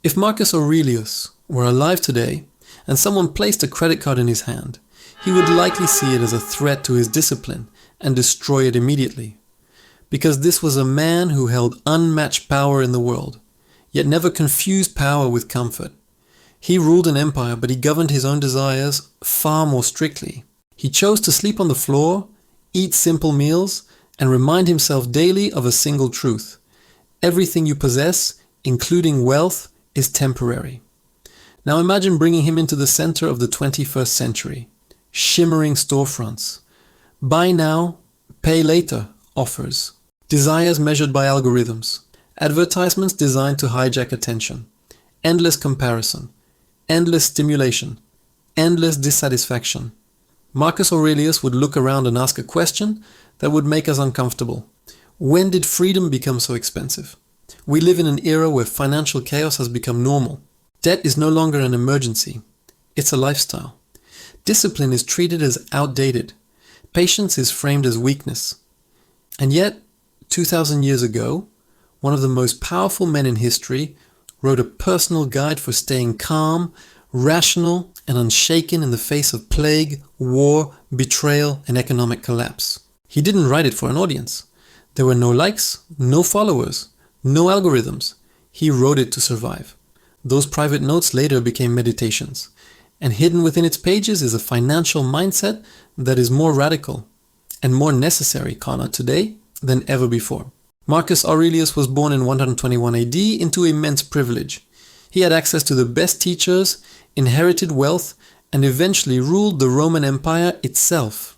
If Marcus Aurelius were alive today and someone placed a credit card in his hand, he would likely see it as a threat to his discipline and destroy it immediately. Because this was a man who held unmatched power in the world, yet never confused power with comfort. He ruled an empire, but he governed his own desires far more strictly. He chose to sleep on the floor, eat simple meals, and remind himself daily of a single truth. Everything you possess, including wealth, is temporary. Now imagine bringing him into the center of the 21st century. Shimmering storefronts. Buy now, pay later offers. Desires measured by algorithms. Advertisements designed to hijack attention. Endless comparison. Endless stimulation. Endless dissatisfaction. Marcus Aurelius would look around and ask a question that would make us uncomfortable. When did freedom become so expensive? We live in an era where financial chaos has become normal. Debt is no longer an emergency. It's a lifestyle. Discipline is treated as outdated. Patience is framed as weakness. And yet, 2,000 years ago, one of the most powerful men in history wrote a personal guide for staying calm, rational, and unshaken in the face of plague, war, betrayal, and economic collapse. He didn't write it for an audience. There were no likes, no followers, no algorithms. He wrote it to survive. Those private notes later became meditations. And hidden within its pages is a financial mindset that is more radical and more necessary, Connor, today than ever before. Marcus Aurelius was born in 121 AD into immense privilege. He had access to the best teachers, inherited wealth, and eventually ruled the Roman Empire itself.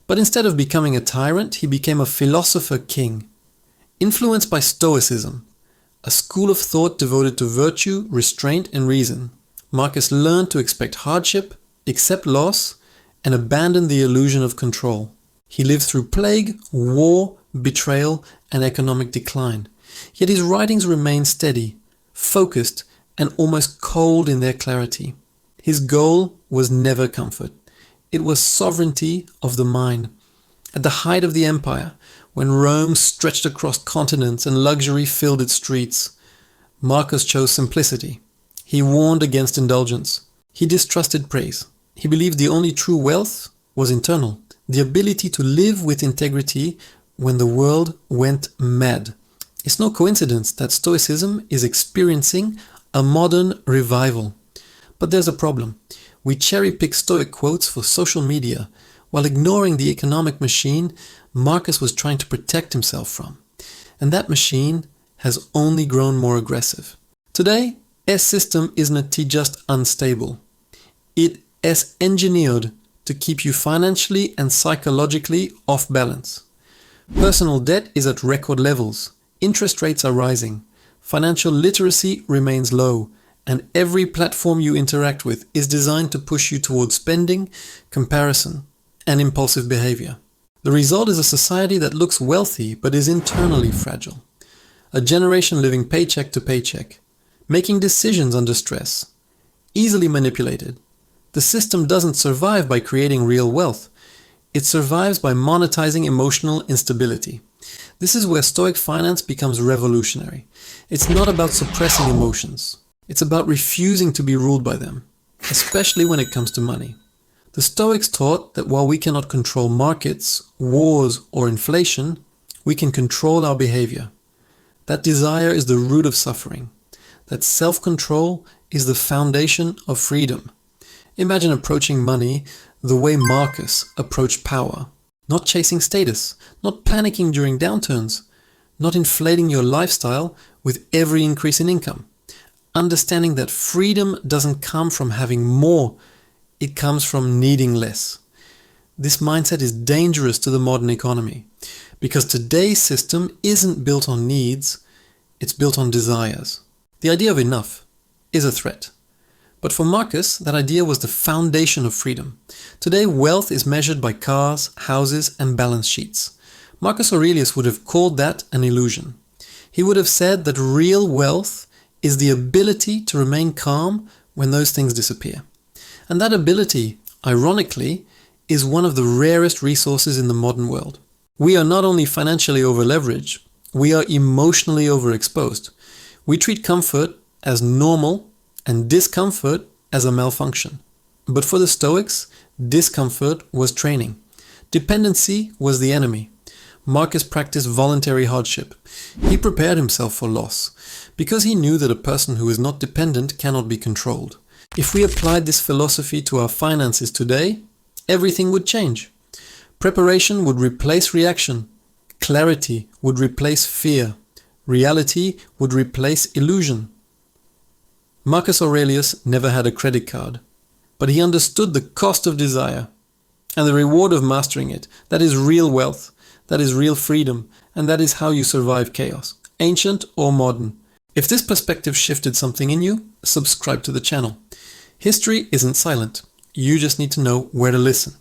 But instead of becoming a tyrant, he became a philosopher king. Influenced by Stoicism, a school of thought devoted to virtue, restraint, and reason, Marcus learned to expect hardship, accept loss, and abandon the illusion of control. He lived through plague, war, betrayal, and economic decline. Yet his writings remained steady, focused, and almost cold in their clarity. His goal was never comfort. It was sovereignty of the mind. At the height of the empire, when Rome stretched across continents and luxury filled its streets, Marcus chose simplicity. He warned against indulgence. He distrusted praise. He believed the only true wealth was internal, the ability to live with integrity when the world went mad. It's no coincidence that Stoicism is experiencing a modern revival. But there's a problem. We cherry-pick Stoic quotes for social media, while ignoring the economic machine Marcus was trying to protect himself from. And that machine has only grown more aggressive. Today, S system isn't just unstable. It is engineered to keep you financially and psychologically off balance. Personal debt is at record levels. Interest rates are rising. Financial literacy remains low. And every platform you interact with is designed to push you towards spending, comparison, and impulsive behavior. The result is a society that looks wealthy but is internally fragile. A generation living paycheck to paycheck, making decisions under stress, easily manipulated. The system doesn't survive by creating real wealth. It survives by monetizing emotional instability. This is where Stoic finance becomes revolutionary. It's not about suppressing emotions. It's about refusing to be ruled by them, especially when it comes to money. The Stoics taught that while we cannot control markets, wars, or inflation, we can control our behavior. That desire is the root of suffering. That self-control is the foundation of freedom. Imagine approaching money the way Marcus approached power. Not chasing status, not panicking during downturns, not inflating your lifestyle with every increase in income. Understanding that freedom doesn't come from having more, it comes from needing less. This mindset is dangerous to the modern economy because today's system isn't built on needs, it's built on desires. The idea of enough is a threat. But for Marcus, that idea was the foundation of freedom. Today, wealth is measured by cars, houses, and balance sheets. Marcus Aurelius would have called that an illusion. He would have said that real wealth is the ability to remain calm when those things disappear. And that ability, ironically, is one of the rarest resources in the modern world. We are not only financially over-leveraged, we are emotionally overexposed. We treat comfort as normal and discomfort as a malfunction. But for the Stoics, discomfort was training. Dependency was the enemy. Marcus practiced voluntary hardship. He prepared himself for loss, because he knew that a person who is not dependent cannot be controlled. If we applied this philosophy to our finances today, everything would change. Preparation would replace reaction. Clarity would replace fear. Reality would replace illusion. Marcus Aurelius never had a credit card, but he understood the cost of desire and the reward of mastering it. That is real wealth, that is real freedom, and that is how you survive chaos, ancient or modern. If this perspective shifted something in you, subscribe to the channel. History isn't silent. You just need to know where to listen.